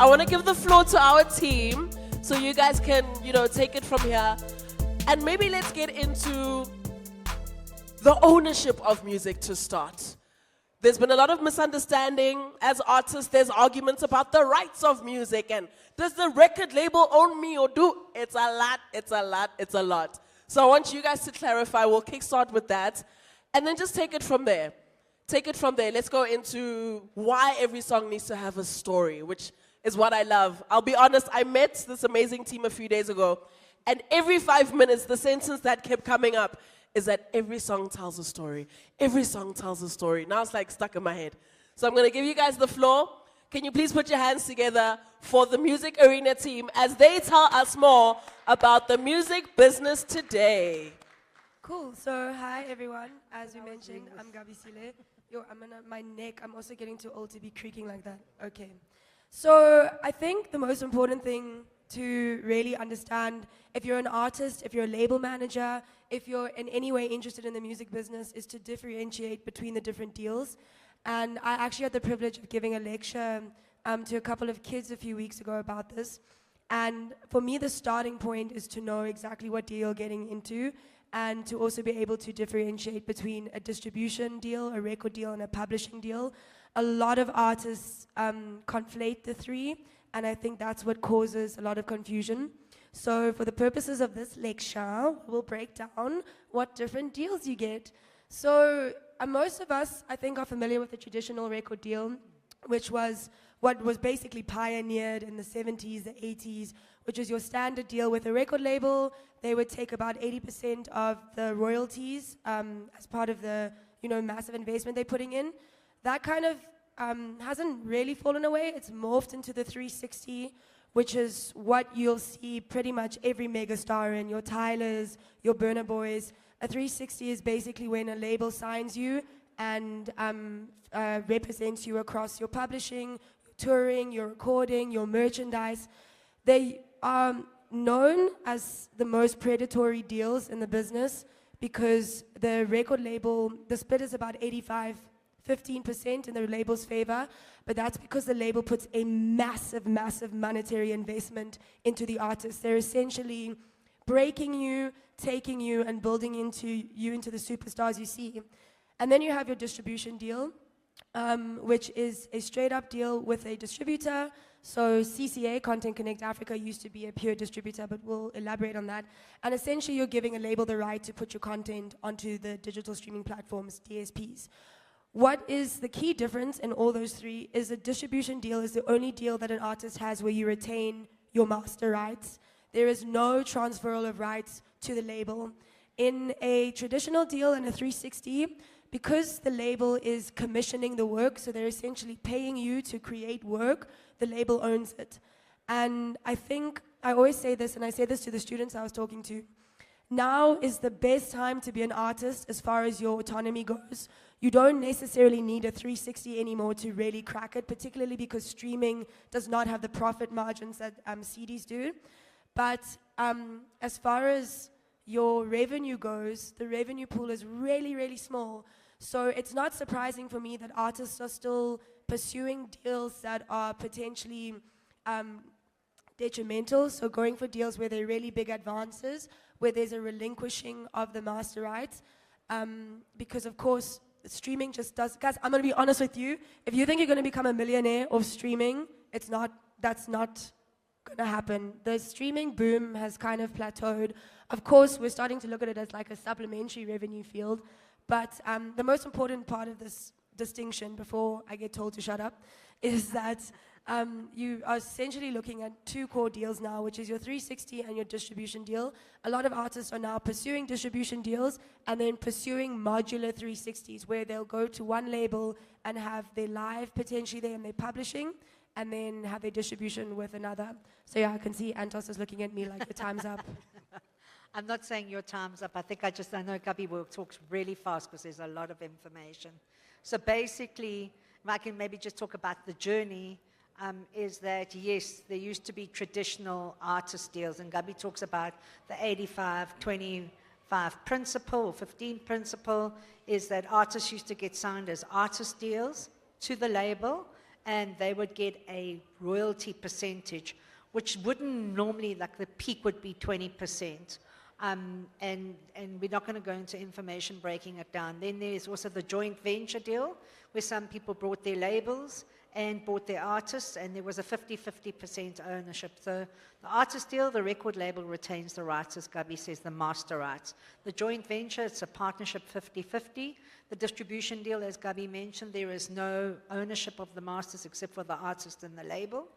I want to give the floor to our team so you guys can, take it from here. And maybe let's get into the ownership of music to start. There's been a lot of misunderstanding. As artists, there's arguments about the rights of music and does the record label own me or do? It's a lot. So I want you guys to clarify. We'll kickstart with that. And then just take it from there. Let's go into why every song needs to have a story, which is what I love. I'll be honest, I met this amazing team a few days ago, and every 5 minutes, the sentence that kept coming up is that every song tells a story. Every song tells a story. Now it's like stuck in my head. So I'm going to give you guys the floor. Can you please put your hands together for the Music Arena team as they tell us more about the music business today? Cool. So, hi everyone. As we mentioned, I'm Gabi Sile. My neck, I'm also getting too old to be creaking like that. Okay. So, I think the most important thing to really understand, if you're an artist, if you're a label manager, if you're in any way interested in the music business, is to differentiate between the different deals. And I actually had the privilege of giving a lecture to a couple of kids a few weeks ago about this. And for me, the starting point is to know exactly what deal you're getting into, and to also be able to differentiate between a distribution deal, a record deal, and a publishing deal. A lot of artists conflate the three, and I think that's what causes a lot of confusion. So for the purposes of this lecture, we'll break down what different deals you get. So most of us, I think, are familiar with the traditional record deal, which was what was basically pioneered in the 70s, the 80s, which is your standard deal with a record label. They would take about 80% of the royalties as part of the massive investment they're putting in. That kind of hasn't really fallen away. It's morphed into the 360, which is what you'll see pretty much every megastar in, your Tylers, your Burna Boys. A 360 is basically when a label signs you and represents you across your publishing, your touring, your recording, your merchandise. They are known as the most predatory deals in the business because the record label, the split is about 15% in the label's favor, but that's because the label puts a massive, massive monetary investment into the artist. They're essentially breaking you, taking you, and building you into the superstars you see. And then you have your distribution deal, which is a straight-up deal with a distributor. So CCA, Content Connect Africa, used to be a pure distributor, but we'll elaborate on that. And essentially, you're giving a label the right to put your content onto the digital streaming platforms, DSPs. What is the key difference in all those three is a distribution deal is the only deal that an artist has where you retain your master rights. There is no transferal of rights to the label. In a traditional deal in a 360, because the label is commissioning the work, so they're essentially paying you to create work, the label owns it. And I think, I always say this, and I say this to the students I was talking to, now is the best time to be an artist as far as your autonomy goes. You don't necessarily need a 360 anymore to really crack it, particularly because streaming does not have the profit margins that CDs do. But as far as your revenue goes, the revenue pool is really, really small. So it's not surprising for me that artists are still pursuing deals that are potentially detrimental. So going for deals where there are really big advances, where there's a relinquishing of the master rights. Because of course, streaming just does, guys, I'm gonna be honest with you. If you think you're gonna become a millionaire of streaming, that's not gonna happen. The streaming boom has kind of plateaued. Of course, we're starting to look at it as like a supplementary revenue field. But the most important part of this distinction, before I get told to shut up, is that you are essentially looking at two core deals now, which is your 360 and your distribution deal. A lot of artists are now pursuing distribution deals and then pursuing modular 360s, where they'll go to one label and have their live potentially there and their publishing, and then have their distribution with another. So yeah, I can see Antos is looking at me like the time's up. I'm not saying your time's up. I know Gabi will talk really fast because there's a lot of information. So basically, if I can maybe just talk about the journey, is that yes, there used to be traditional artist deals, and Gabi talks about the 85-25 principle, or 15 principle, is that artists used to get signed as artist deals to the label, and they would get a royalty percentage, which wouldn't normally, like the peak would be 20%. And we're not going to go into information breaking it down. Then there's also the joint venture deal, where some people brought their labels and bought their artists, and there was a 50-50% ownership. So the artist deal, the record label retains the rights, as Gabi says, the master rights. The joint venture, it's a partnership 50-50. The distribution deal, as Gabi mentioned, there is no ownership of the masters except for the artist and the label.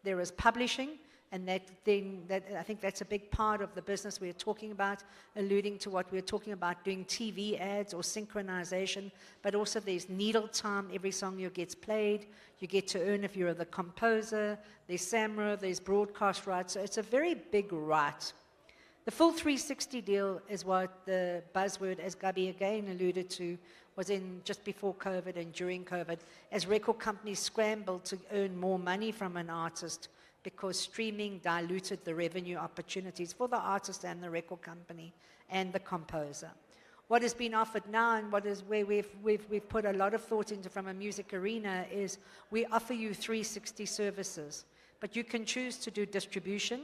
There is publishing, and I think that's a big part of the business we're talking about, alluding to what we're talking about, doing TV ads or synchronization, but also there's needle time, every song you gets played, you get to earn if you're the composer, there's SAMRO, there's broadcast rights, so it's a very big right. The full 360 deal is what the buzzword, as Gabi again alluded to, was in just before COVID and during COVID, as record companies scrambled to earn more money from an artist, because streaming diluted the revenue opportunities for the artist and the record company and the composer. What has been offered now, and what is where we've put a lot of thought into from a music arena, is we offer you 360 services, but you can choose to do distribution,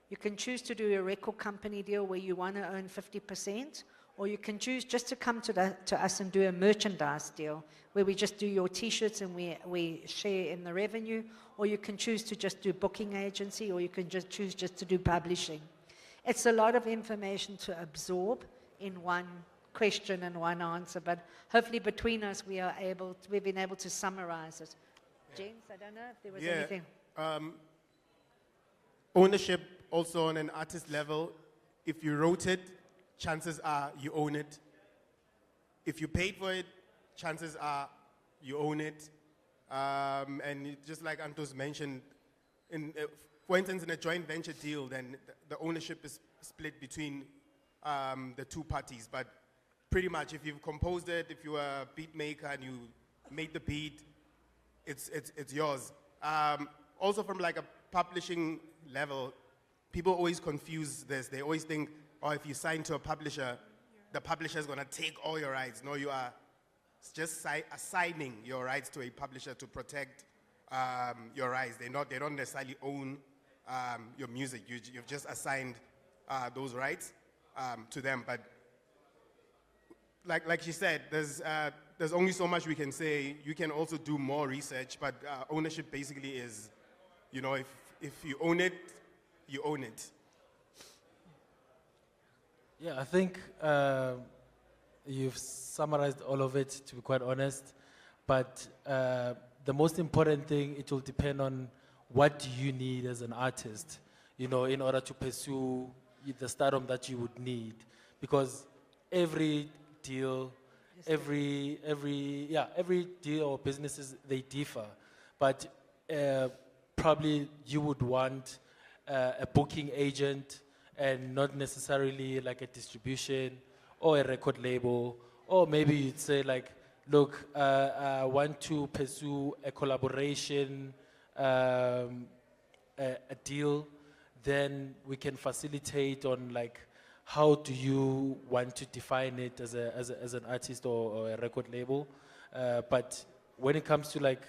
you can choose to do a record company deal where you want to own 50%, or you can choose just to come to us and do a merchandise deal where we just do your t-shirts and we share in the revenue, or you can choose to just do booking agency, or you can just choose just to do publishing. It's a lot of information to absorb in one question and one answer, but hopefully between us we've been able to summarize it. James, I don't know if there was anything. Ownership also on an artist level. If you wrote it, chances are you own it. If you paid for it, chances are you own it. And just like Antos mentioned, for instance, in a joint venture deal, then the ownership is split between the two parties. But pretty much, if you've composed it, if you are a beat maker and you made the beat, it's yours. Also, from like a publishing level, people always confuse this. They always think, oh, if you sign to a publisher, the publisher is going to take all your rights. No, you are just assigning your rights to a publisher to protect your rights. They don't necessarily own your music. You've just assigned those rights to them. But like she said, there's only so much we can say. You can also do more research, but ownership basically is, you know, if you own it, you own it. Yeah, I think you've summarized all of it, to be quite honest. But the most important thing, it will depend on what do you need as an artist, you know, in order to pursue the stardom that you would need. Because every deal, every deal or businesses, they differ. But probably you would want a booking agent, and not necessarily like a distribution or a record label, or maybe you'd say like, look, I want to pursue a collaboration, a deal, then we can facilitate on like, how do you want to define it as an artist or a record label? But when it comes to like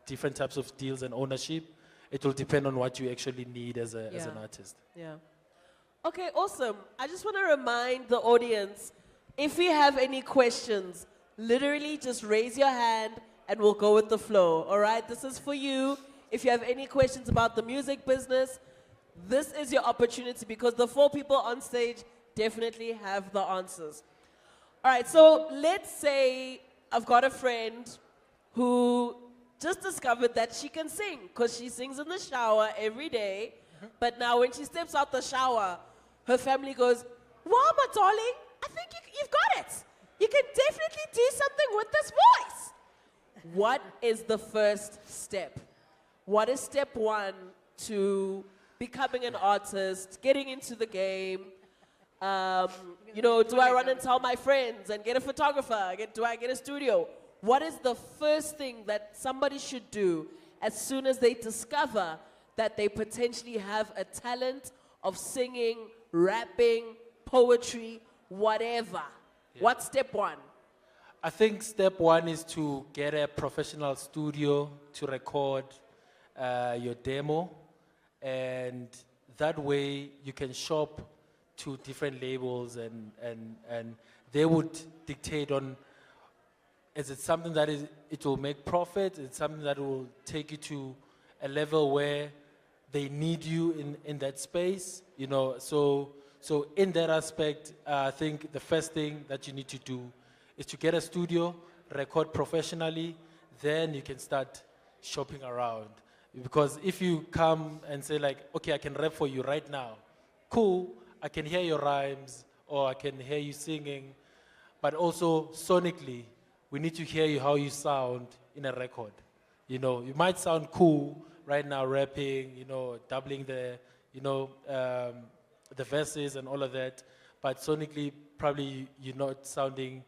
different types of deals and ownership, it will depend on what you actually need as an artist. Yeah. Okay, awesome. I just want to remind the audience, if you have any questions, literally just raise your hand and we'll go with the flow, all right? This is for you. If you have any questions about the music business, this is your opportunity, because the 4 people on stage definitely have the answers. All right, so let's say I've got a friend who just discovered that she can sing, because she sings in the shower every day. But now when she steps out the shower, her family goes, wow, my darling, I think you've got it. You can definitely do something with this voice. What is the first step? What is step 1 to becoming an artist, getting into the game? You know, do I run and tell my friends and get a photographer? Do I get a studio? What is the first thing that somebody should do as soon as they discover that they potentially have a talent of singing, rapping, poetry, whatever? Yeah. What's step 1? I think step one is to get a professional studio to record your demo, and that way you can shop to different labels, and they would dictate on, is it something that it will make profit? Is it something that will take you to a level where they need you in that space? You know, so in that aspect, I think the first thing that you need to do is to get a studio, record professionally, then you can start shopping around. Because if you come and say like, okay, I can rap for you right now, cool, I can hear your rhymes, or I can hear you singing, but also sonically, we need to hear you how you sound in a record. You know, you might sound cool right now rapping, you know, doubling the, you know, the verses and all of that, but sonically, probably you're not sounding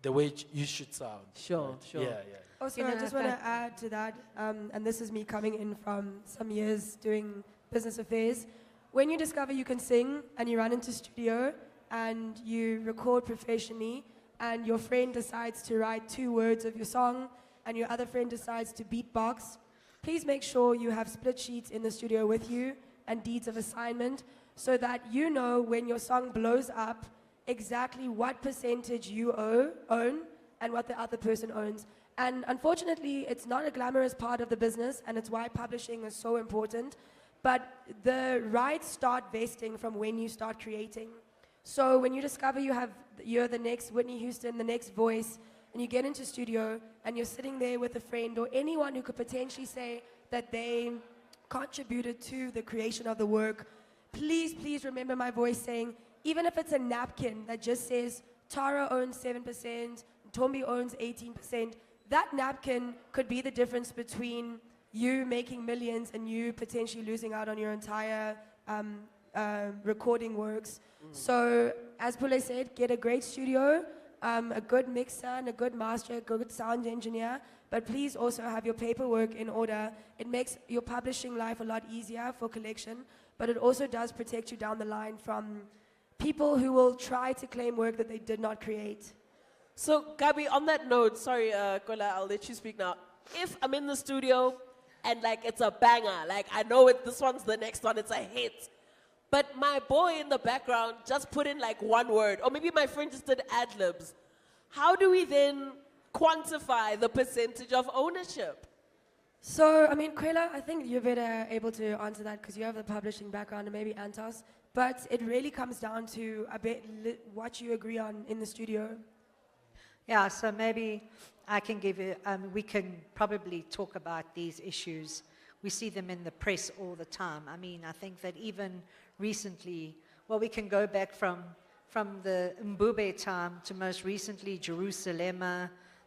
the way you should sound. Sure, right? sure. Yeah, yeah. Also, You know, I just want to add to that, and this is me coming in from some years doing business affairs. When you discover you can sing and you run into studio and you record professionally, and your friend decides to write 2 words of your song and your other friend decides to beatbox, please make sure you have split sheets in the studio with you and deeds of assignment so that you know when your song blows up exactly what percentage you own and what the other person owns. And unfortunately, it's not a glamorous part of the business, and it's why publishing is so important. But the rights start vesting from when you start creating. So when you discover you're the next Whitney Houston, the next Voice, and you get into studio and you're sitting there with a friend or anyone who could potentially say that they contributed to the creation of the work, please remember my voice saying, even if it's a napkin that just says Tara owns 7%, Tombi owns 18%, that napkin could be the difference between you making millions and you potentially losing out on your entire recording works. So, as Pule said, get a great studio, a good mixer and a good master, a good sound engineer, but please also have your paperwork in order. It makes your publishing life a lot easier for collection, but it also does protect you down the line from people who will try to claim work that they did not create. So, Gabi, on that note, sorry, Kola, I'll let you speak now. If I'm in the studio and like it's a banger, like I know this one's the next one, it's a hit, but my boy in the background just put in like 1 word, or maybe my friend just did ad-libs, how do we then quantify the percentage of ownership? So, I mean, Kwela, I think you're better able to answer that because you have the publishing background and maybe Antos, but it really comes down to a bit what you agree on in the studio. Yeah, so maybe I can give you, we can probably talk about these issues. We see them in the press all the time. I mean, I think that even recently, well, we can go back from the Mbube time to most recently Jerusalem.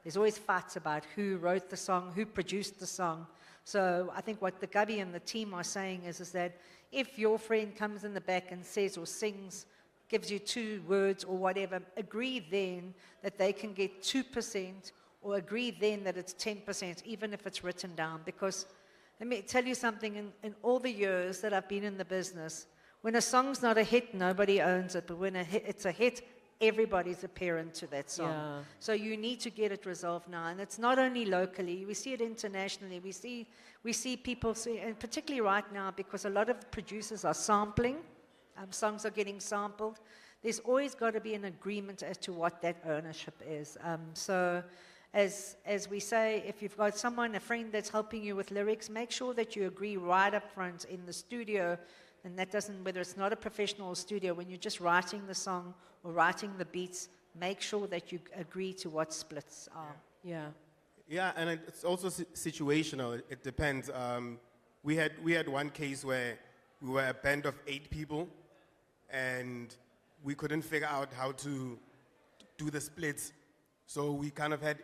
There's always fights about who wrote the song, who produced the song. So I think what the Gabi and the team are saying is that if your friend comes in the back and says or sings, gives you 2 words or whatever, agree then that they can get 2%, or agree then that it's 10%, even if it's written down. Because let me tell you something, in all the years that I've been in the business, when a song's not a hit, nobody owns it. But when it's a hit, everybody's a parent to that song. Yeah. So you need to get it resolved now. And it's not only locally, we see it internationally. We see people, and particularly right now, because a lot of producers are sampling, songs are getting sampled. There's always got to be an agreement as to what that ownership is. So as we say, if you've got someone, a friend that's helping you with lyrics, make sure that you agree right up front in the studio. And that doesn't, whether it's not a professional studio, when you're just writing the song or writing the beats, make sure that you agree to what splits are. Yeah. Yeah, and it's also situational. It depends. We had one case where we were a band of 8 people, and we couldn't figure out how to do the splits. So we kind of had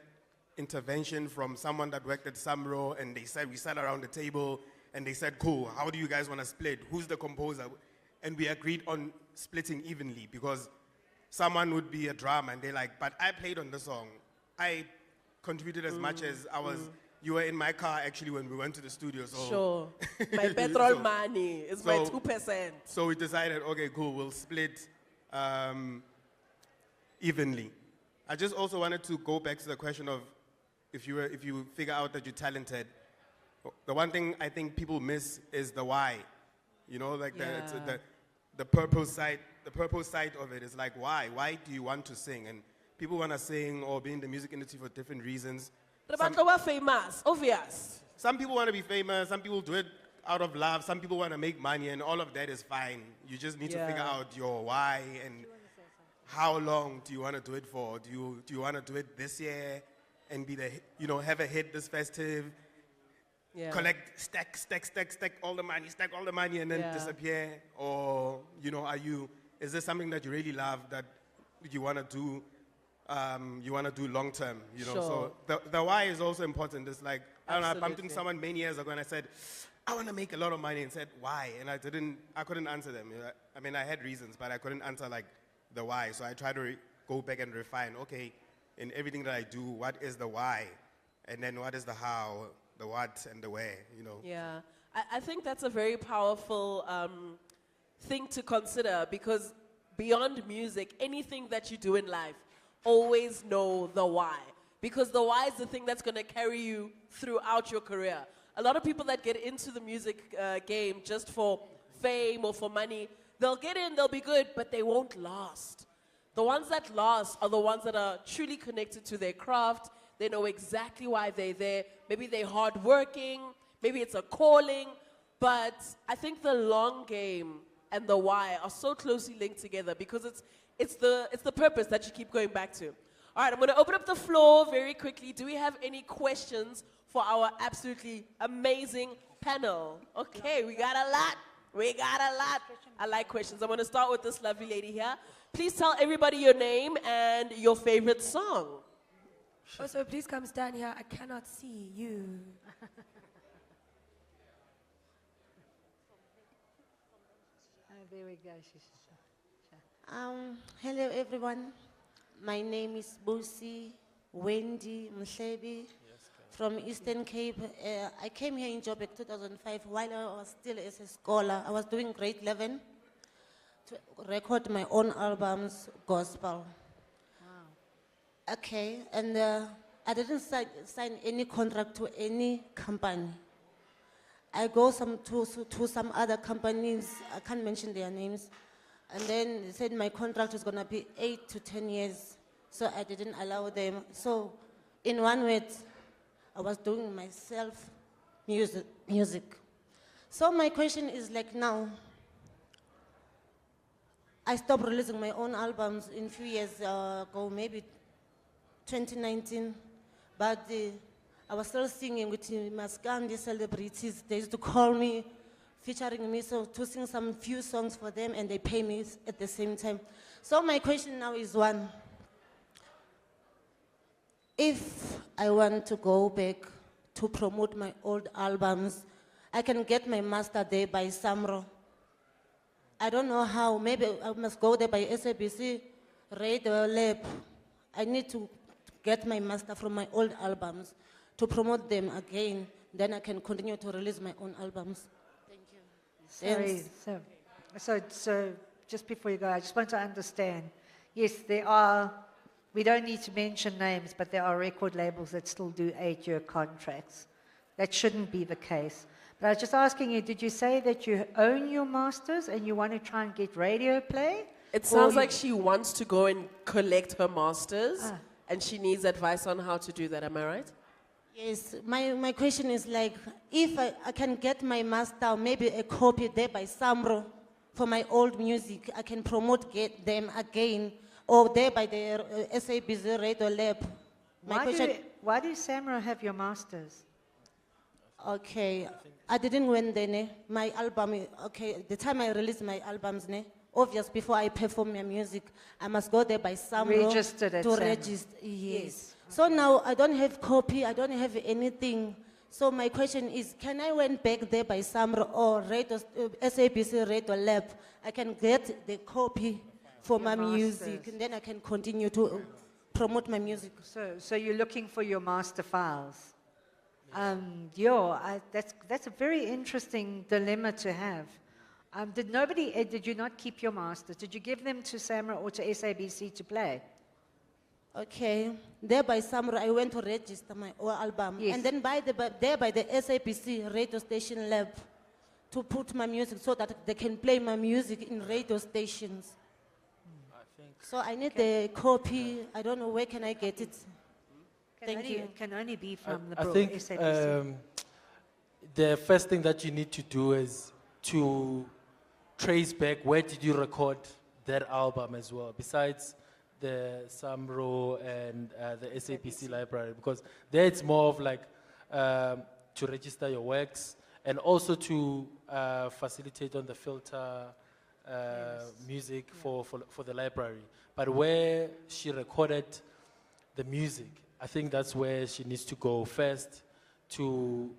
intervention from someone that worked at Samro, and they said, we sat around the table, and they said, cool, how do you guys want to split? Who's the composer? And we agreed on splitting evenly, because someone would be a drummer, and they're like, but I played on the song. I contributed as much as I was. You were in my car, actually, when we went to the studio. So Sure. My petrol So- money is my 2%. So we decided, okay, cool, we'll split evenly. I just also wanted to go back to the question of if you figure out that you're talented, the one thing I think people miss is the why. You know, like Yeah. the purpose side. The purpose side of it is like why? Why do you want to sing? And people want to sing or be in the music industry for different reasons. But we're famous, obvious. Some people want to be famous. Some people do it out of love. Some people want to make money, and all of that is fine. You just need to figure Yeah. out your why and how long do you want to do it for? Do you want to do it this year and be have a hit this festive? Yeah. Collect, stack all the money, and then Yeah. disappear? Or, is this something that you really love that you want to do, long term, Sure. So the why is also important. It's like, I don't know, I bumped into Absolutely. someone many years ago and I said, I want to make a lot of money, and said, why? And I couldn't answer them. I mean, I had reasons, but I couldn't answer like the why. So I try to go back and refine, okay, in everything that I do, what is the why? And then what is the how, the what, and the where, Yeah, I think that's a very powerful thing to consider, because beyond music, anything that you do in life, always know the why. Because the why is the thing that's going to carry you throughout your career. A lot of people that get into the music game just for fame or for money, they'll get in, they'll be good, but they won't last. The ones that last are the ones that are truly connected to their craft. They know exactly why they're there. Maybe they're hardworking, maybe it's a calling, but I think the long game and the why are so closely linked together, because it's the purpose that you keep going back to. All right, I'm going to open up the floor very quickly. Do we have any questions for our absolutely amazing panel? Okay, we got a lot. I like questions. I'm going to start with this lovely lady here. Please tell everybody your name and your favorite song. Also, please come stand here. I cannot see you. There we go. Hello everyone. My name is Busi Wendy Mshebi from Eastern Cape. I came here in Joburg 2005 while I was still as a scholar. I was doing grade 11 to record my own albums, gospel. Okay, and I didn't sign any contract to any company. I go to some other companies, I can't mention their names, and then they said my contract is gonna be 8 to 10 years, so I didn't allow them. So, in one word, I was doing myself music. So my question is like now, I stopped releasing my own albums in few years ago, maybe 2019, but I was still singing with Maskandi celebrities. They used to call me, featuring me, so to sing some few songs for them, and they pay me at the same time. So my question now is one. If I want to go back to promote my old albums, I can get my master there by Samro. I don't know how, maybe I must go there by SABC Radio Lab. I need to get my master from my old albums to promote them again. Then I can continue to release my own albums. Thank you. Sorry. So just before you go, I just want to understand. Yes, we don't need to mention names, but there are record labels that still do 8-year contracts. That shouldn't be the case. But I was just asking you, did you say that you own your masters and you want to try and get radio play? It Or sounds you- like she wants to go and collect her masters, and she needs advice on how to do that. Am I right? Yes, my question is like, if I can get my master, maybe a copy there by Samro for my old music, I can get them again, or there by the SABC Radio Lab. Why do Samra have your masters? Okay, I didn't win there, ne? My album, okay, the time I released my albums, ne? Obvious, before I perform my music, I must go there by Samro Registered at to Samro. register. Yes. Yes. So now I don't have copy, I don't have anything. So my question is, can I went back there by Samro or SABC Radio Lab? I can get the copy for my music, masters. and then I can continue to promote my music. So you're looking for your master files. That's a very interesting dilemma to have. Did you not keep your masters? Did you give them to Samra or to SABC to play? Okay. There by Samro, I went to register my album. Yes. And then by the SAPC radio station lab to put my music so that they can play my music in radio stations. So I need the copy. I don't know where can I get it. Thank you. Can only be from the I Bro- think SABC. the first thing that you need to do is to trace back where did you record that album as well, besides the Samro and the SAPC library, because there it's more of like to register your works and also to facilitate on the filter music for the library. But where she recorded the music, I think that's where she needs to go first to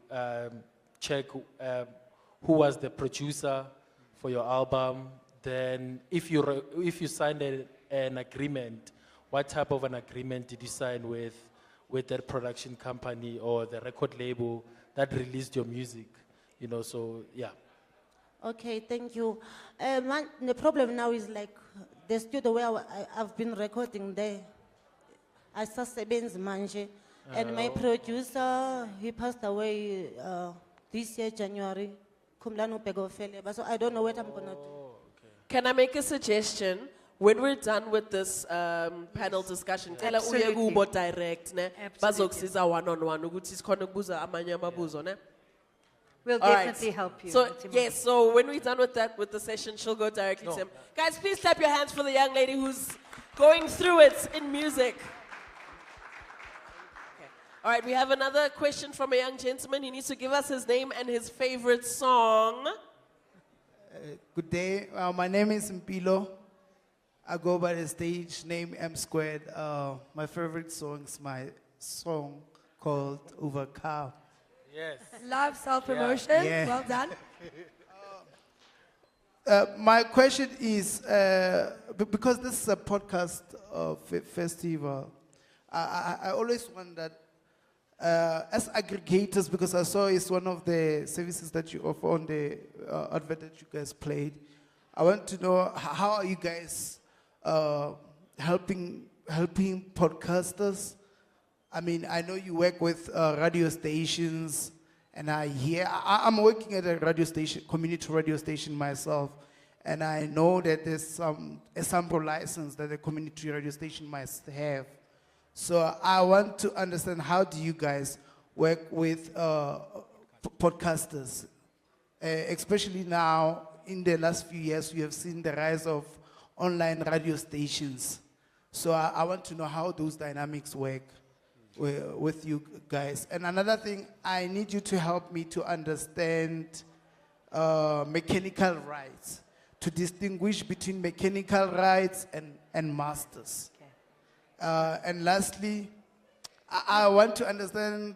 check who was the producer for your album. Then if you signed an agreement, what type of an agreement did you sign with that production company or the record label that released your music? You know, so yeah. Okay, thank you. The problem now is like the studio where I've been recording there. I Sasebenz Manje, and my producer, he passed away this year, January. Kumlano Pegofele, but so I don't know what I'm gonna do. Can I make a suggestion? When we're done with this panel discussion, tell us Absolutely. ubo direct, ne? Absolutely. Bazokusiza one-on-one, ukuthi sikhona ukubuza amanye amabuzo, ne? We'll All right. definitely help you. So, Timothy. yes, so when we're done with that, with the session, she'll go directly to him. Guys, please clap your hands for the young lady who's going through it in music. Okay. All right, we have another question from a young gentleman. He needs to give us his name and his favorite song. Good day. My name is Mpilo. I go by the stage name M Squared. My favorite song is my song called Overcome. Yes. Love self-promotion. Yeah. Well done. My question is, because this is a podcast festival, I always wondered, as aggregators, because I saw it's one of the services that you offer on the advert that you guys played, I want to know how are you guys helping podcasters? I mean, I know you work with radio stations, and I'm working at a radio station, community radio station myself, and I know that there's a sample license that a community radio station must have. So I want to understand, how do you guys work with podcasters? Especially now, in the last few years, we have seen the rise of online radio stations. So I want to know how those dynamics work with you guys. And another thing, I need you to help me to understand mechanical rights, to distinguish between mechanical rights and masters. And lastly, I want to understand,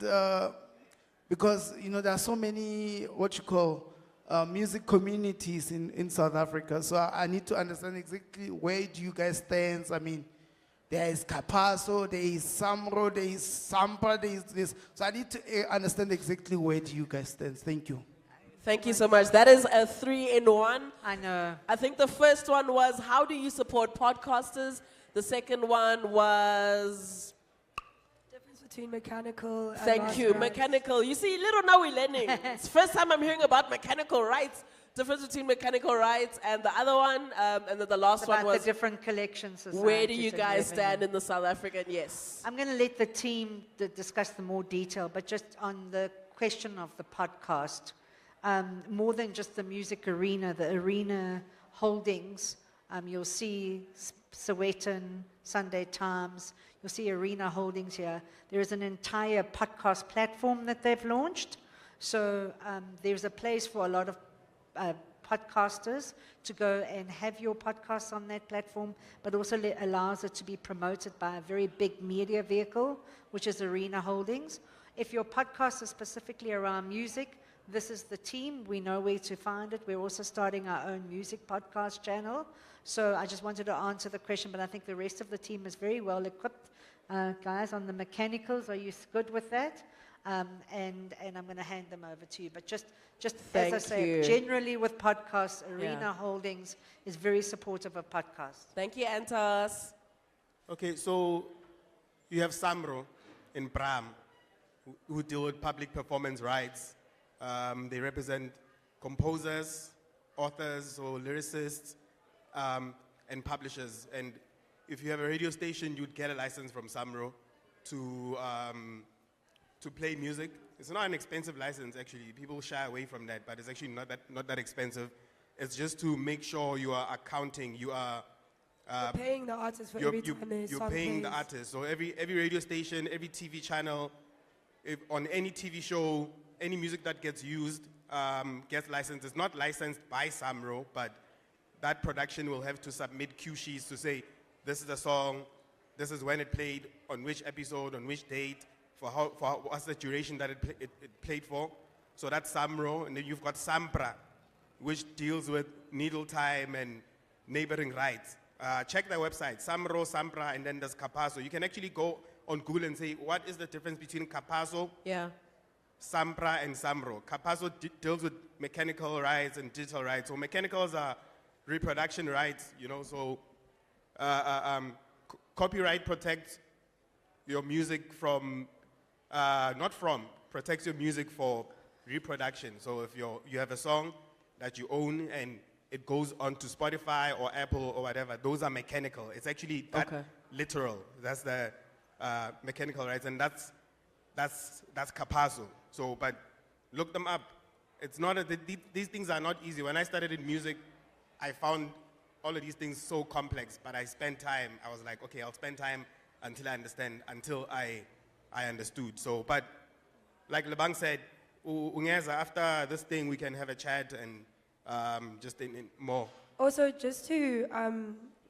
because there are so many, music communities in South Africa. So I need to understand exactly where do you guys stand. I mean, there is Capasso, there is Samro, there is Sampa, there is this. So I need to understand exactly where do you guys stand. Thank you. Thank you so much. That is a 3-in-1. I know. I think the first one was, how do you support podcasters? The second one was, Difference between mechanical and thank you, master rights. mechanical. You see, little now we're learning. It's the first time I'm hearing about mechanical rights. Difference between mechanical rights and the other one, and then the last It's one about was, the different collections. where do you guys stand in the South African? Yes. I'm going to let the team discuss the more detail, but just on the question of the podcast, more than just the music arena, the arena holdings, you'll see Sowetan, Sunday Times, you'll see arena holdings here. There is an entire podcast platform that they've launched. So there's a place for a lot of podcasters to go and have your podcasts on that platform, but also allows it to be promoted by a very big media vehicle, which is Arena Holdings. If your podcast is specifically around music, this is the team. We know where to find it. We're also starting our own music podcast channel. So I just wanted to answer the question, but I think the rest of the team is very well equipped. Guys, on the mechanicals, are you good with that? And I'm going to hand them over to you. But just as I Thank say, you. generally with podcasts, Arena Yeah. Holdings is very supportive of podcasts. Thank you, Antas. Okay, so you have SAMRO in Bram, who deal with public performance rights. They represent composers, authors, or lyricists, and publishers. And if you have a radio station, you'd get a license from SAMRO to play music. It's not an expensive license, actually. People shy away from that, but it's actually not that expensive. It's just to make sure you are accounting, you are You're paying the artist for every time their you're song paying the plays. artist. So every radio station, every TV channel, on any TV show, any music that gets used gets licensed. It's not licensed by SAMRO, but that production will have to submit cue sheets to say, this is the song, this is when it played, on which episode, on which date, for what's the duration that it played for. So that's SAMRO, and then you've got SAMPRA, which deals with needle time and neighboring rights. Check their website, SAMRO, SAMPRA, and then there's CAPASO. You can actually go on Google and say, what is the difference between CAPASO, Yeah. SAMPRA, and SAMRO? CAPASO deals with mechanical rights and digital rights. So mechanicals are reproduction rights, so copyright protects your music protects your music for reproduction. So if you have a song that you own and it goes onto Spotify or Apple or whatever, those are mechanical. It's actually that Okay. literal. That's the mechanical rights, and that's CAPASO. So, but look them up. It's not these things are not easy. When I started in music, I found all of these things so complex, but I spent time. I was like, okay, I'll spend time until I understand, until I understood. So, but like Lebang said, Ungeza, after this thing, we can have a chat and just in more. Also, just to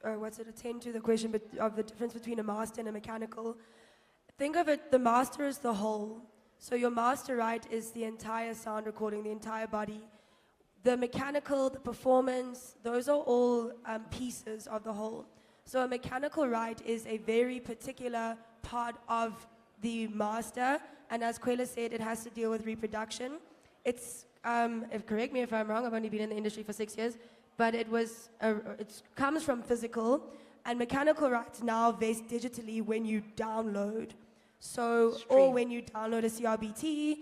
attend to the question of the difference between a master and a mechanical, think of it, the master is the whole. So your master right is the entire sound recording, the entire body. The mechanical, the performance, those are all pieces of the whole. So a mechanical right is a very particular part of the master, and as Kwela said, it has to deal with reproduction. It's, correct me if I'm wrong, I've only been in the industry for 6 years, but it comes from physical, and mechanical rights now vest digitally when you download. So, or when you download a CRBT,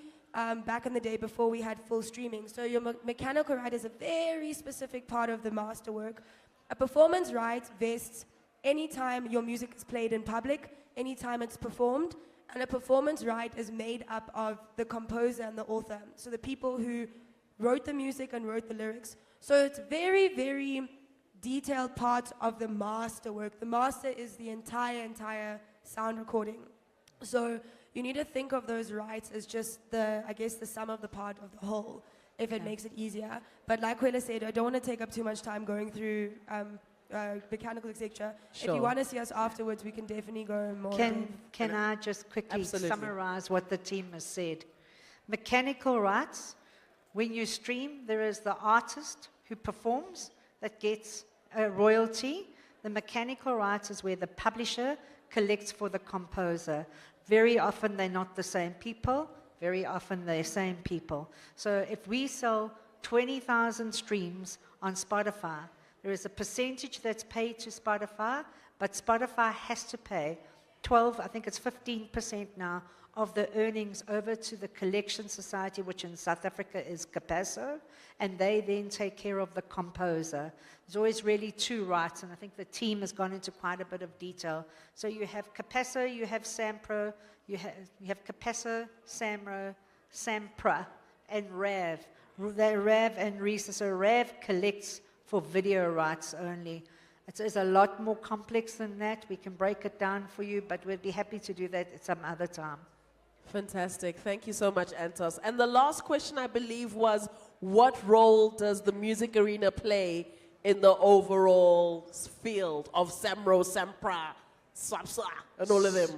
back in the day before we had full streaming. So your mechanical right is a very specific part of the masterwork. A performance right vests anytime your music is played in public, anytime it's performed, and a performance right is made up of the composer and the author. So the people who wrote the music and wrote the lyrics. So it's very, very detailed part of the masterwork. The master is the entire sound recording. So you need to think of those rights as just the sum of the part of the whole, if it makes it easier. But like Kwela said, I don't want to take up too much time going through mechanical, etc. If Sure. you want to see us afterwards, we can definitely go more. Can I just quickly Absolutely. summarize what the team has said? Mechanical rights, when you stream, there is the artist who performs that gets a royalty. The mechanical rights is where the publisher collects for the composer. Very often they're not the same people. Very often they're same people. So if we sell 20,000 streams on Spotify, there is a percentage that's paid to Spotify, but Spotify has to pay 15% now of the earnings over to the Collection Society, which in South Africa is CAPASO, and they then take care of the composer. There's always really two rights, and I think the team has gone into quite a bit of detail. So you have CAPASO, you have SAMPRO, you have CAPASO, SAMRO, SAMPRA, and RAV. They're RAV and RISA. So RAV collects for video rights only. It's a lot more complex than that. We can break it down for you, but we'd be happy to do that at some other time. Fantastic. Thank you so much, Antos. And the last question, I believe, was what role does the music arena play in the overall field of SAMRO, SAMPRA, SAPSA, and all of them?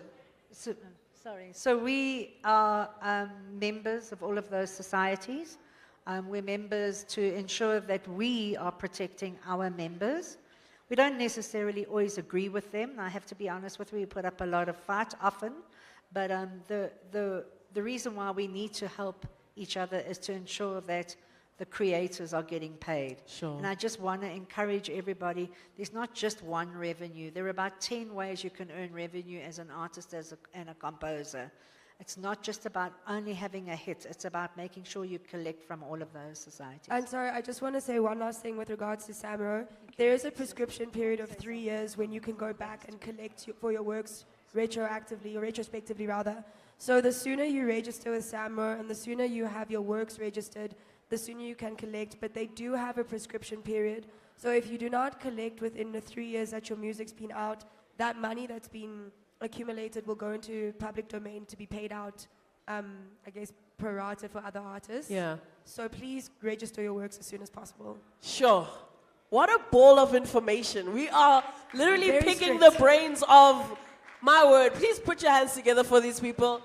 So we are members of all of those societies. We're members to ensure that we are protecting our members. We don't necessarily always agree with them. I have to be honest with you, we put up a lot of fight often. But the reason why we need to help each other is to ensure that the creators are getting paid. Sure. And I just want to encourage everybody, there's not just one revenue. There are about 10 ways you can earn revenue as an artist and a composer. It's not just about only having a hit. It's about making sure you collect from all of those societies. And sorry, I just want to say one last thing with regards to SAMRO. There is a prescription period of 3 years when you can go back and collect for your works retroactively, or retrospectively rather. So the sooner you register with SAMRO and the sooner you have your works registered, the sooner you can collect. But they do have a prescription period. So if you do not collect within the 3 years that your music's been out, that money that's been accumulated will go into public domain to be paid out, I guess, pro rata for other artists. Yeah. So please register your works as soon as possible. Sure. What a ball of information. We are literally Very picking strict. the brains of, my word, please put your hands together for these people.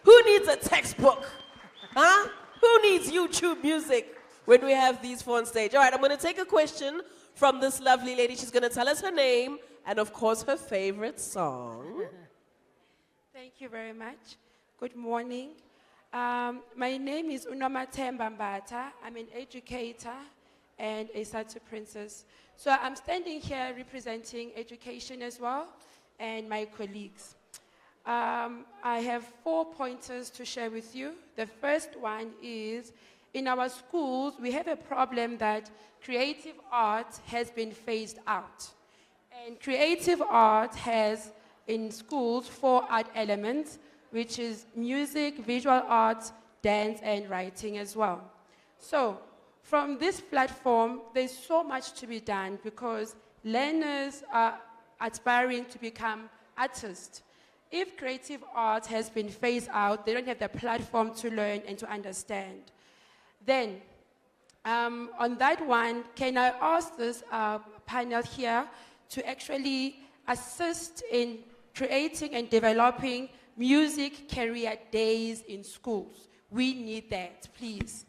Who needs a textbook? Huh? Who needs YouTube music when we have these four on stage? All right, I'm going to take a question from this lovely lady. She's going to tell us her name and, of course, her favorite song. Thank you very much. Good morning. My name is Unomathemba Mbatha. I'm an educator and a SATU princess. So I'm standing here representing education as well and my colleagues. I have 4 pointers to share with you. The first one is, in our schools, we have a problem that creative art has been phased out. And creative art has, in schools, 4 art elements, which is music, visual arts, dance, and writing as well. So, from this platform, there's so much to be done because learners are aspiring to become artists. If creative art has been phased out, they don't have the platform to learn and to understand. Then, on that one, can I ask this panel here to actually assist in creating and developing music career days in schools? We need that, please.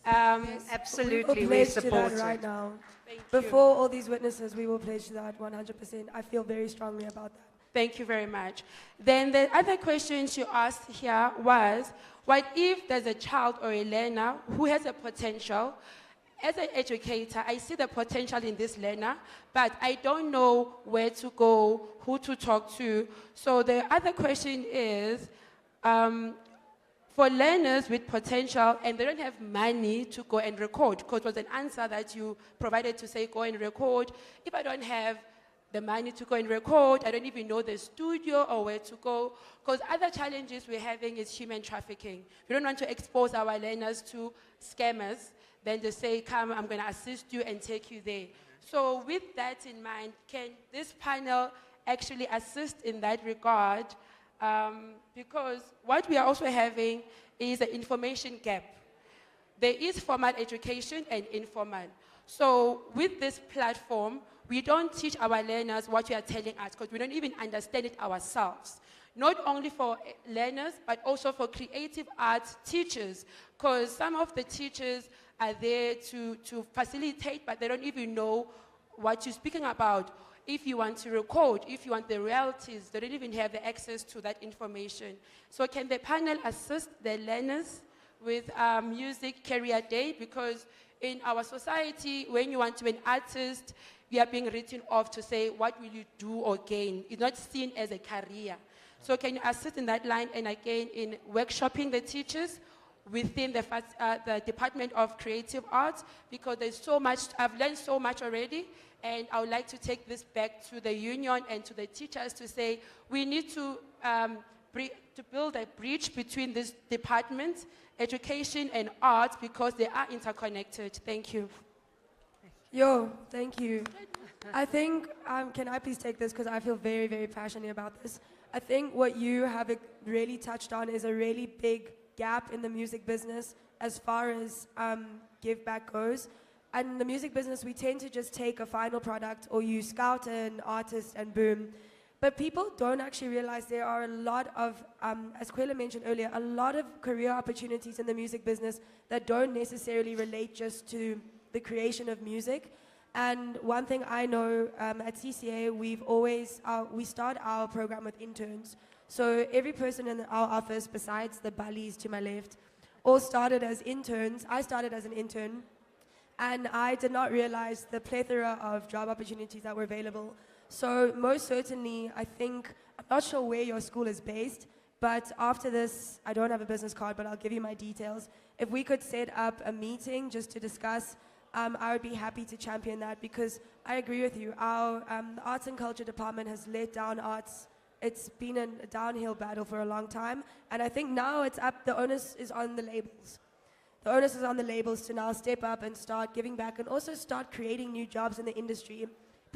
Absolutely, we pledge to support that right it. now. Thank you. Before all these witnesses, we will pledge to that 100%. I feel very strongly about that. Thank you very much. Then the other question she asked here was, what if there's a child or a learner who has a potential? As an educator, I see the potential in this learner, but I don't know where to go, who to talk to. So the other question is, for learners with potential and they don't have money to go and record, because it was an answer that you provided to say go and record. If I don't have the money to go and record, I don't even know the studio or where to go, because other challenges we're having is human trafficking. We don't want to expose our learners to scammers, then they say, come, I'm going to assist you and take you there. So with that in mind, can this panel actually assist in that regard? Because what we are also having is an information gap. There is formal education and informal. So with this platform, we don't teach our learners what you are telling us because we don't even understand it ourselves. Not only for learners, but also for creative arts teachers, because some of the teachers are there to facilitate, but they don't even know what you're speaking about. If you want to record, if you want the royalties, they don't even have the access to that information. So can the panel assist the learners with Music Career Day? Because in our society, when you want to be an artist, you are being written off to say, what will you do or gain? It's not seen as a career. So can you assist in that line and again in workshopping the teachers within the Department of Creative Arts? Because there's so much, I've learned so much already, and I would like to take this back to the union and to the teachers to say, we need to build a bridge between these departments, education and arts, because they are interconnected. Thank you. Yo, thank you. I think, can I please take this because I feel very, very passionate about this. I think what you have really touched on is a really big gap in the music business as far as give back goes. And in the music business, we tend to just take a final product or you scout an artist and boom. But people don't actually realize there are a lot of, as Kwela mentioned earlier, a lot of career opportunities in the music business that don't necessarily relate just to the creation of music. And one thing I know at CCA, we start our program with interns. So every person in our office, besides the bullies to my left, all started as interns. I started as an intern And I did not realize the plethora of job opportunities that were available. So most certainly, I think, I'm not sure where your school is based, but after this, I don't have a business card, but I'll give you my details. If we could set up a meeting just to discuss, I would be happy to champion that, because I agree with you. Our the arts and culture department has let down arts. It's been a downhill battle for a long time, and I think now it's up. The onus is on the labels. The onus is on the labels to now step up and start giving back, and also start creating new jobs in the industry,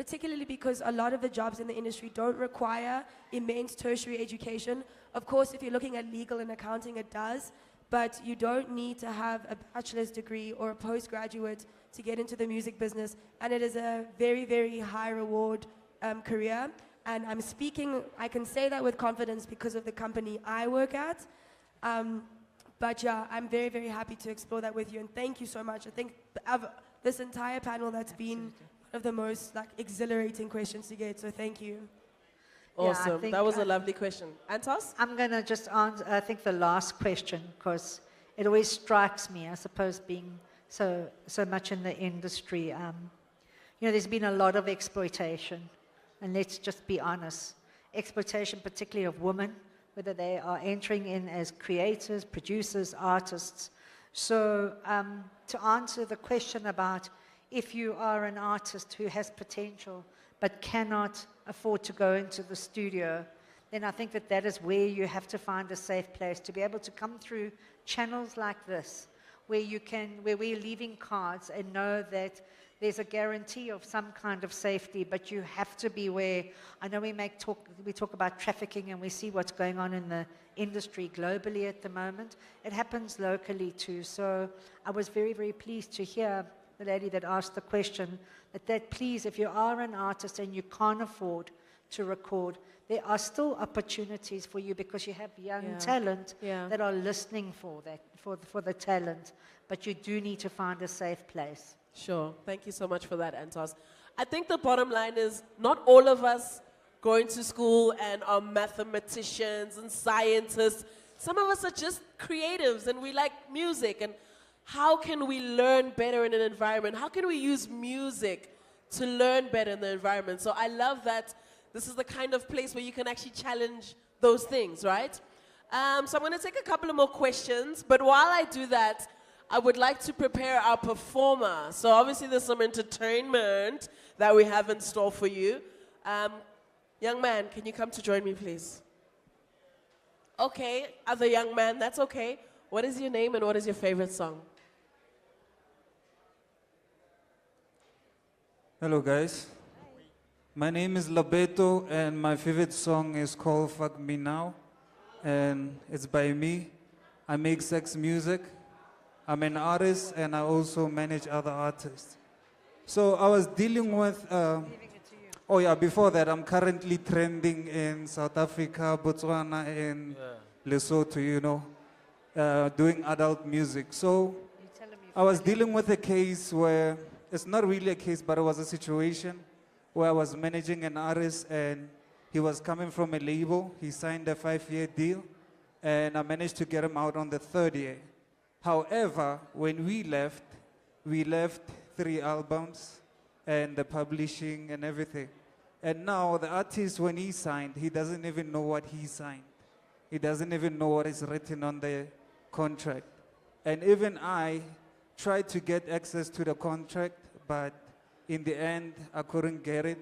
particularly because a lot of the jobs in the industry don't require immense tertiary education. Of course, if you're looking at legal and accounting, it does, but you don't need to have a bachelor's degree or a postgraduate to get into the music business, and it is a very, very high reward career. And I can say that with confidence because of the company I work at. But yeah, I'm very, very happy to explore that with you, and thank you so much. I think this entire panel, that's been one of the most exhilarating questions to get, so thank you. Awesome. think, That was a lovely question. Antos? I'm going to just answer, I think, the last question, because it always strikes me, I suppose, being so much in the industry. There's been a lot of exploitation, and let's just be honest. Exploitation, particularly of women, whether they are entering in as creators, producers, artists. So to answer the question about if you are an artist who has potential but cannot afford to go into the studio, then I think that is where you have to find a safe place to be able to come through channels like this, where we're leaving cards and know that there's a guarantee of some kind of safety, but you have to be where. I know we talk about trafficking, and we see what's going on in the industry globally at the moment. It happens locally too. So I was very, very pleased to hear the lady that asked the question, that please, if you are an artist and you can't afford to record, there are still opportunities for you, because you have young talent that are listening for the talent, but you do need to find a safe place. Sure. Thank you so much for that, Antos. I think the bottom line is not all of us going to school and are mathematicians and scientists. Some of us are just creatives, and we like music. And how can we learn better in an environment? How can we use music to learn better in the environment? So I love that this is the kind of place where you can actually challenge those things, right? So I'm going to take a couple of more questions, but while I do that, I would like to prepare our performer. So obviously there's some entertainment that we have in store for you. Young man, can you come to join me, please? Okay, other young man, that's okay. What is your name and what is your favorite song? Hello, guys. My name is Labeto, and my favorite song is called Fuck Me Now, and it's by me. I make sex music. I'm an artist, and I also manage other artists. So I was dealing with, before that, I'm currently trending in South Africa, Botswana, and Lesotho, doing adult music. So I was dealing with a case where, it's not really a case, but it was a situation where I was managing an artist, and he was coming from a label. He signed a 5-year deal, and I managed to get him out on the 3rd year. However, when we left 3 albums and the publishing and everything. And now the artist, when he signed, he doesn't even know what he signed. He doesn't even know what is written on the contract. And even I tried to get access to the contract, but in the end, I couldn't get it.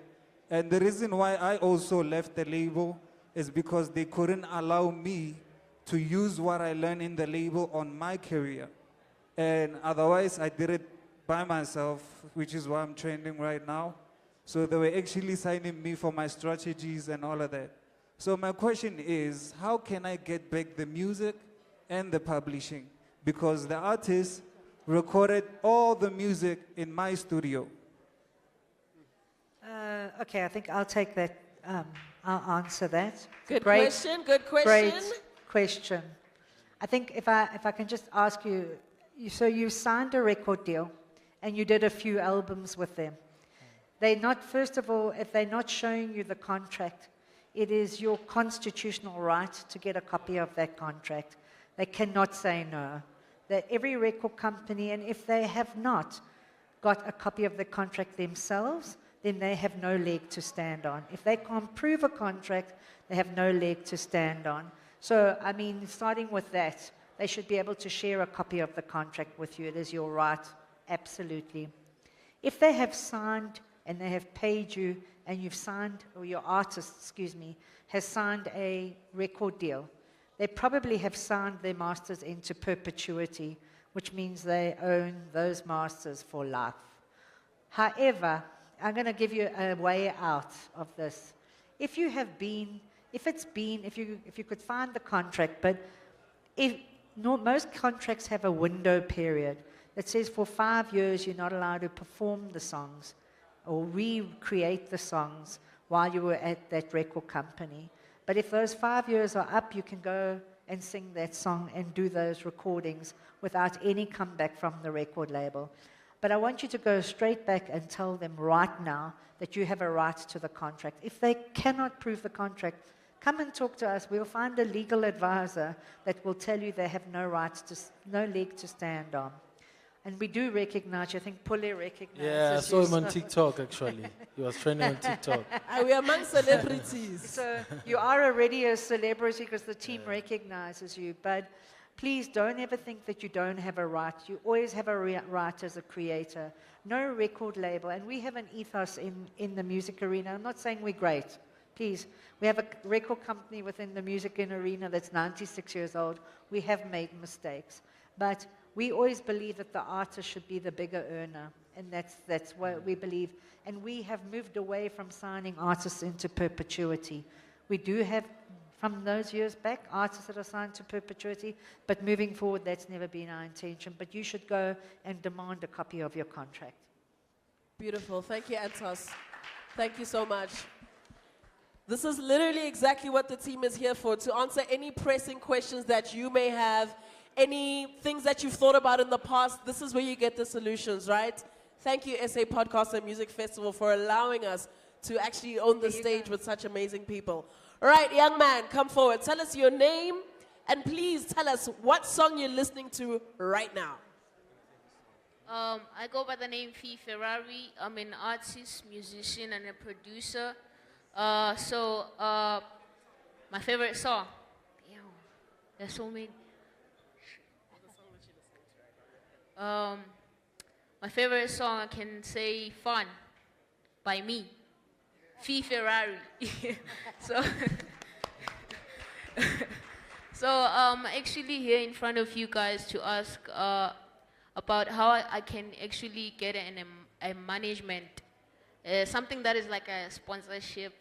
And the reason why I also left the label is because they couldn't allow me to use what I learned in the label on my career. And otherwise, I did it by myself, which is why I'm trending right now. So they were actually signing me for my strategies and all of that. So my question is, how can I get back the music and the publishing? Because the artist recorded all the music in my studio. Okay, I think I'll take that. I'll answer that. Good question, good question. Great question. I think if I can just ask you, so you signed a record deal and you did a few albums with them. First of all, if they're not showing you the contract, it is your constitutional right to get a copy of that contract. They cannot say no. That every record company, and if they have not got a copy of the contract themselves, then they have no leg to stand on. If they can't prove a contract, they have no leg to stand on. So, I mean, starting with that, they should be able to share a copy of the contract with you. It is your right, absolutely. If they have signed and they have paid you, and you've signed, or your artist, excuse me, has signed a record deal, they probably have signed their masters into perpetuity, which means they own those masters for life. However, I'm going to give you a way out of this. If you could find the contract, but most contracts have a window period that says for 5 years you're not allowed to perform the songs or recreate the songs while you were at that record company. But if those 5 years are up, you can go and sing that song and do those recordings without any comeback from the record label. But I want you to go straight back and tell them right now that you have a right to the contract. If they cannot prove the contract, come and talk to us. We'll find a legal advisor that will tell you they have no leg to stand on. And we do recognize, I think Pule recognizes. Yeah, I saw him on TikTok actually. He was training on TikTok. And we are among celebrities. So you are already a celebrity because the team recognizes you. But please don't ever think that you don't have a right. You always have a right as a creator. No record label. And we have an ethos in the music arena. I'm not saying we're great. Please, we have a record company within the music arena that's 96 years old. We have made mistakes. But we always believe that the artist should be the bigger earner. And that's what we believe. And we have moved away from signing artists into perpetuity. We do have, from those years back, artists that are signed to perpetuity, but moving forward, that's never been our intention. But you should go and demand a copy of your contract. Beautiful. Thank you, Antos. Thank you so much. This is literally exactly what the team is here for, to answer any pressing questions that you may have, any things that you've thought about in the past. This is where you get the solutions, right? Thank you, SA Podcast and Music Festival, for allowing us to actually own the stage with such amazing people. All right, young man, come forward. Tell us your name, and please tell us what song you're listening to right now. I go by the name Fee Ferrari. I'm an artist, musician, and a producer. My favorite song. Damn, there's so many. My favorite song, I can say Fun by me. Fee Ferrari. I'm actually here in front of you guys to ask about how I can actually get a management, something that is like a sponsorship.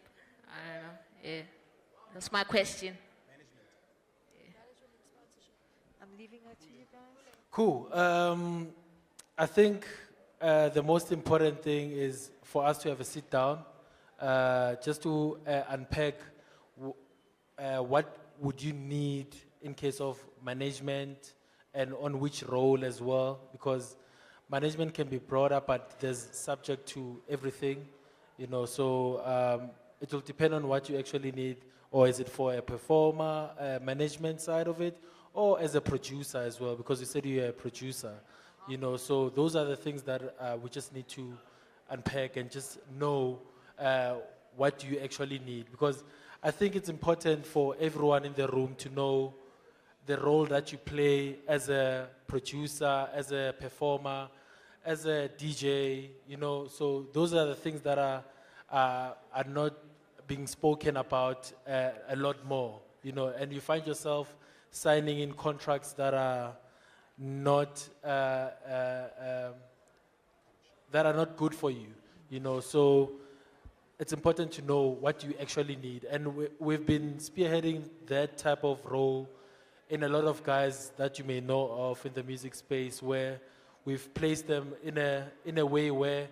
I don't know. Yeah. That's my question. I'm leaving it to you guys. Cool. I think the most important thing is for us to have a sit down, just to unpack what would you need in case of management and on which role as well, because management can be brought up, but there's subject to everything, you know, so it will depend on what you actually need, or is it for a performer, management side of it, or as a producer as well, because you said you're a producer, you know, so those are the things that we just need to unpack and just know what you actually need, because I think it's important for everyone in the room to know the role that you play as a producer, as a performer, as a DJ, you know, so those are the things that are not being spoken about a lot more, you know, and you find yourself signing in contracts that are not good for you, you know, so it's important to know what you actually need, and we've been spearheading that type of role in a lot of guys that you may know of in the music space, where we've placed them in a way where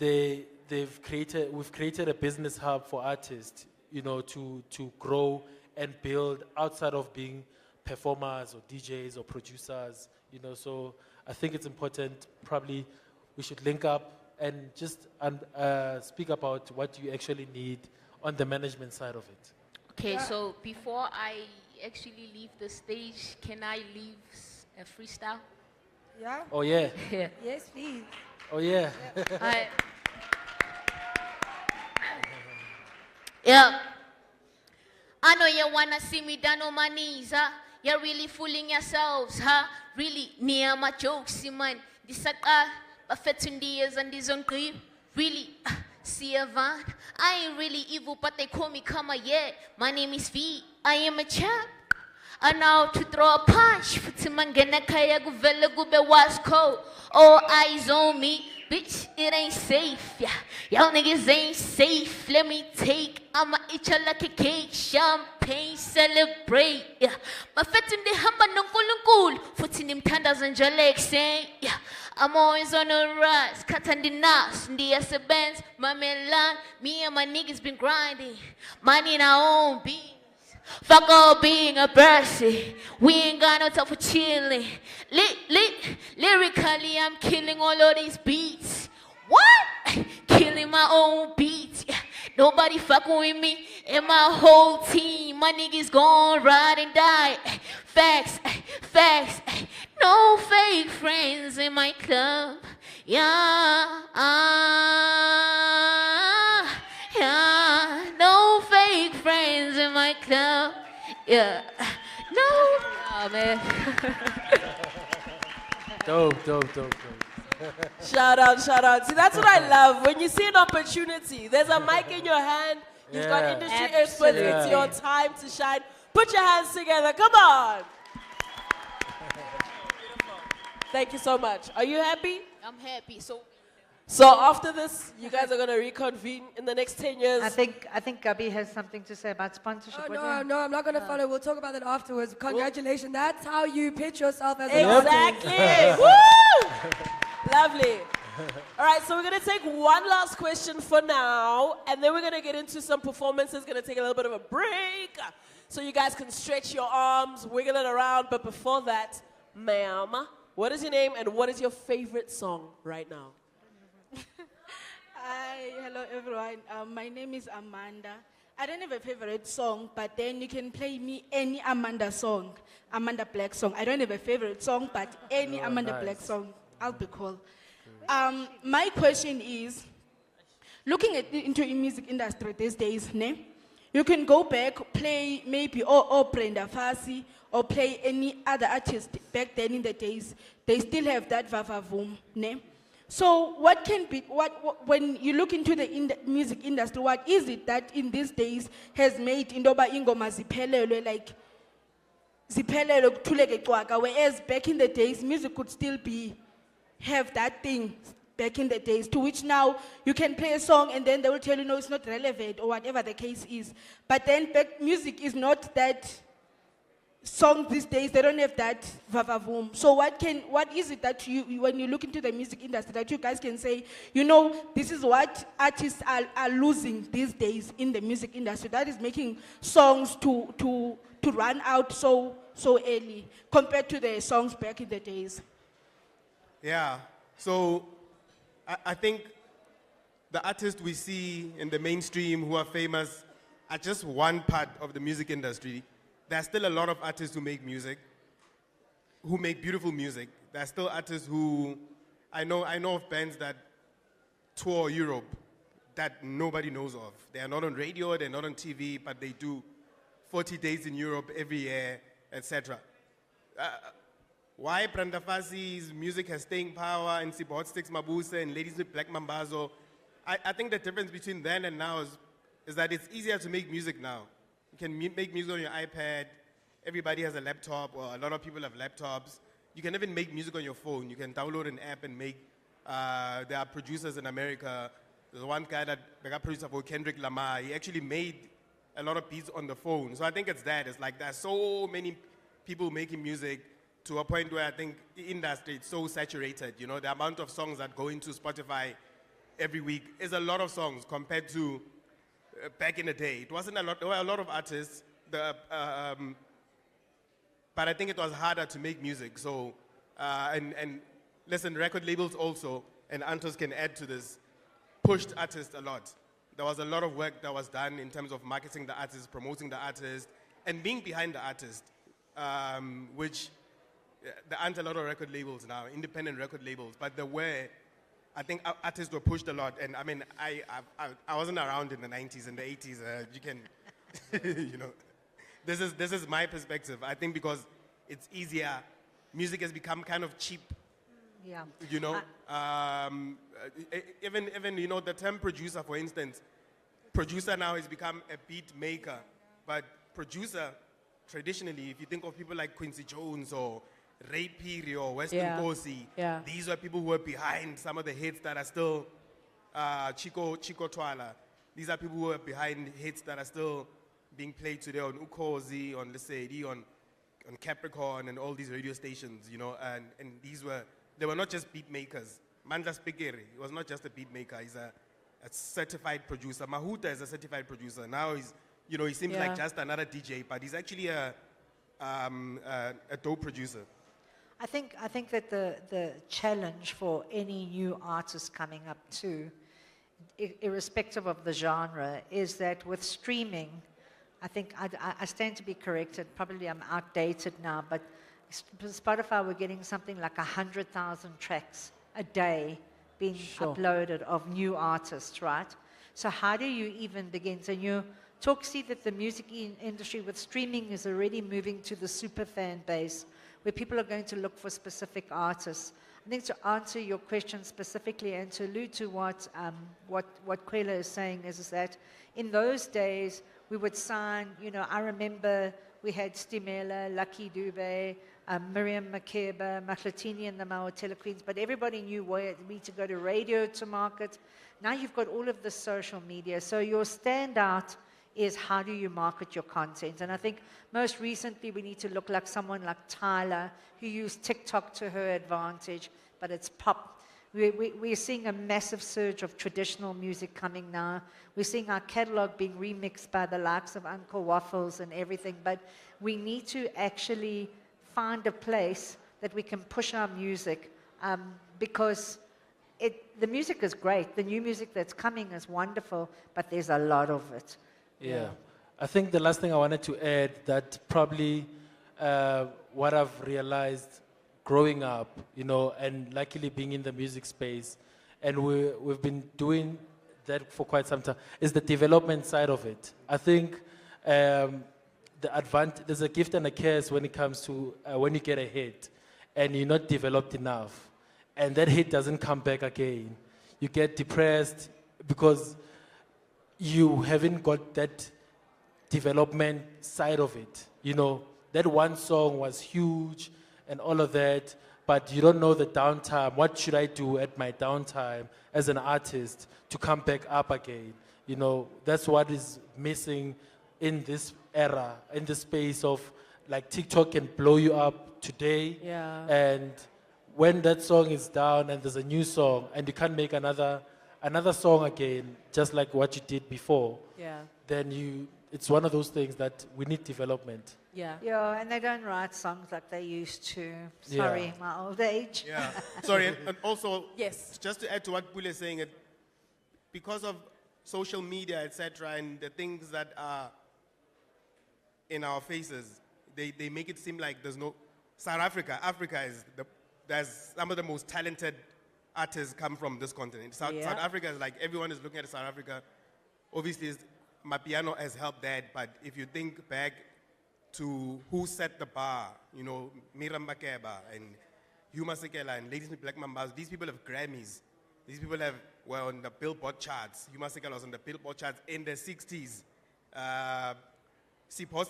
we've created a business hub for artists, you know, to grow and build outside of being performers or DJs or producers, you know, so I think it's important, probably we should link up and just speak about what you actually need on the management side of it. Okay, so before I actually leave the stage, can I leave a freestyle? Yeah? Oh yeah. Yeah. Yes, please. Oh, yeah. I, yeah. I know you wanna see me down on my knees, huh? You're really fooling yourselves, huh? Really, near my jokes, man. This buffeting years and this on grief. Really, see a van. I ain't really evil, but they call me Kama, yeah. My name is V. I am a champ. I know to throw a punch. Futimangena kaya guvela gube wasko. All eyes on me. Bitch, it ain't safe, yeah. Y'all niggas ain't safe. Let me take. I'ma eat you like a cake. Champagne, celebrate, yeah. My fat in the hamba no cool. Foot in them tandas and jalex, yeah. I'm always on the rise. Cut and the nas, the S bands, my melan. Me and my niggas been grinding. Money in our own beat. Fuck all being a person. We ain't got no time for chilling. Lyrically, I'm killing all of these beats. What? Killing my own beats. Yeah. Nobody fucking with me and my whole team. My niggas gon' ride and die. Facts, facts. No fake friends in my club. Yeah, yeah. No fake friends in my club. Yeah. No. Oh, man. Dope. Shout out, shout out. See, that's what I love. When you see an opportunity, there's a mic in your hand, you've got Yeah. industry experts, it's Absolutely. your time to shine. Put your hands together, come on. Thank you so much. Are you happy? I'm happy. So after this, you guys are going to reconvene in the next 10 years. I think Gabi has something to say about sponsorship. Oh, What do no, you- no, I'm not going to follow. We'll talk about that afterwards. Congratulations. That's how you pitch yourself as an artist. Exactly. Woo! Lovely. All right, so we're going to take one last question for now, and then we're going to get into some performances. Going to take a little bit of a break so you guys can stretch your arms, wiggle it around. But before that, ma'am, what is your name and what is your favorite song right now? Hi, hello everyone. My name is Amanda. I don't have a favorite song, but then you can play me any Amanda song, Amanda Black song. I don't have a favorite song, but any Amanda nice. Black song, I'll be cool. My question is, looking into the music industry these days, ne? You can go back, play maybe or Brenda Fassie, or play any other artist back then in the days. They still have that vavavoom, ne? So what can be, when you look into the music industry, what is it that in these days has made indoba ingoma ziphelelwe, like ziphelelwe kuthuleke cwaka, whereas back in the days music could still have that thing back in the days, to which now you can play a song and then they will tell you no, it's not relevant or whatever the case is. But then back music is not that song these days, they don't have that vavavoom. So what is it that you, when you look into the music industry, that you guys can say, you know, this is what artists are losing these days in the music industry, that is making songs to run out so early compared to the songs back in the days? Yeah, so I think the artists we see in the mainstream who are famous are just one part of the music industry. There are still a lot of artists who make music, who make beautiful music. There are still artists who, I know of bands that tour Europe that nobody knows of. They are not on radio, they're not on TV, but they do 40 days in Europe every year, etc. Why Brenda Fassie's music has staying power and Sipho Hot Sticks Mabuse and Ladies with Black Mambazo, I think the difference between then and now is that it's easier to make music now. You can make music on your iPad. Everybody has a laptop, or a lot of people have laptops. You can even make music on your phone. You can download an app and make. There are producers in America. There's one guy that got producer for Kendrick Lamar. He actually made a lot of beats on the phone. So I think it's that. It's like there's so many people making music to a point where I think the industry is so saturated. You know, the amount of songs that go into Spotify every week is a lot of songs compared to back in the day. It wasn't a lot. There were a lot of artists, but I think it was harder to make music. So, and listen, record labels also, and Antos can add to this, pushed artists a lot. There was a lot of work that was done in terms of marketing the artist, promoting the artist, and being behind the artist, which there aren't a lot of record labels now, independent record labels, but there were I think artists were pushed a lot, and I mean, I wasn't around in the 90s and the 80s. You can, you know, this is my perspective. I think because it's easier, music has become kind of cheap. Yeah. You know, even you know the term producer, for instance, producer now has become a beat maker, but producer traditionally, if you think of people like Quincy Jones or Ray Phiri or Weston Yeah. Kosi, Yeah. these are people who are behind some of the hits that are still Chico Twala. These are people who are behind hits that are still being played today on Ukhozi, on Lesedi, on Capricorn, and all these radio stations. You know, and they were not just beat makers. Mandla Spikeri, he was not just a beat maker. He's a certified producer. Mahuta is a certified producer. Now he's, you know, he seems Yeah. like just another DJ, but he's actually a dope producer. I think that the challenge for any new artist coming up too, irrespective of the genre, is that with streaming, I think I stand to be corrected. Probably I'm outdated now, but Spotify we're getting something like 100,000 tracks a day being uploaded of new artists, right? So how do you even begin? So you see that the music industry with streaming is already moving to the super fan base, where people are going to look for specific artists. I think to answer your question specifically and to allude to what Kwela is saying is that in those days we would sign, you know, I remember we had Stimela, Lucky Dube, Miriam Makeba, Mahlatini and the Mawatela Queens, but everybody knew where we to go to radio to market. Now you've got all of the social media, so your standout is how do you market your content. And I think most recently we need to look like someone like Tyler, who used TikTok to her advantage, but it's pop. We're seeing a massive surge of traditional music coming now. We're seeing our catalog being remixed by the likes of Uncle Waffles and everything, but we need to actually find a place that we can push our music because the music is great. The new music that's coming is wonderful, but there's a lot of it. Yeah. I think the last thing I wanted to add that probably what I've realized growing up, you know, and luckily being in the music space, and we've been doing that for quite some time, is the development side of it. I think there's a gift and a curse when it comes to when you get a hit and you're not developed enough, and that hit doesn't come back again. You get depressed because you haven't got that development side of it. You know, that one song was huge and all of that, but you don't know the downtime. What should I do at my downtime as an artist to come back up again? You know, that's what is missing in this era, in the space of like TikTok can blow you up today. Yeah. And when that song is down and there's a new song and you can't make another song again, just like what you did before, Yeah. then it's one of those things that we need development. Yeah. Yeah, and they don't write songs like they used to. Sorry, Yeah. my old age. Yeah. Sorry, and also, Yes. just to add to what Pule is saying, because of social media, etc., and the things that are in our faces, they make it seem like there's no... Africa is there's some of the most talented artists come from this continent. South Africa is like, everyone is looking at South Africa. Obviously, Mapiano has helped that, but if you think back to who set the bar, you know, Miriam Makeba and Hugh Masekela and Ladies with Black Mambas, these people have Grammys. These people were on the Billboard charts. Hugh Masekela was on the Billboard charts in the 60s. Sipho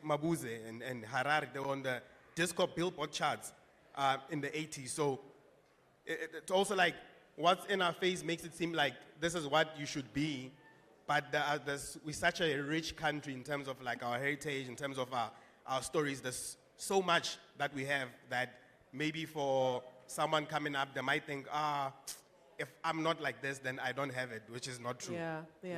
Mabuse and Harare, they were on the disco Billboard charts in the 80s. So it's also like what's in our face makes it seem like this is what you should be. But we're such a rich country in terms of like our heritage, in terms of our stories. There's so much that we have that maybe for someone coming up, they might think, if I'm not like this, then I don't have it, which is not true. Yeah.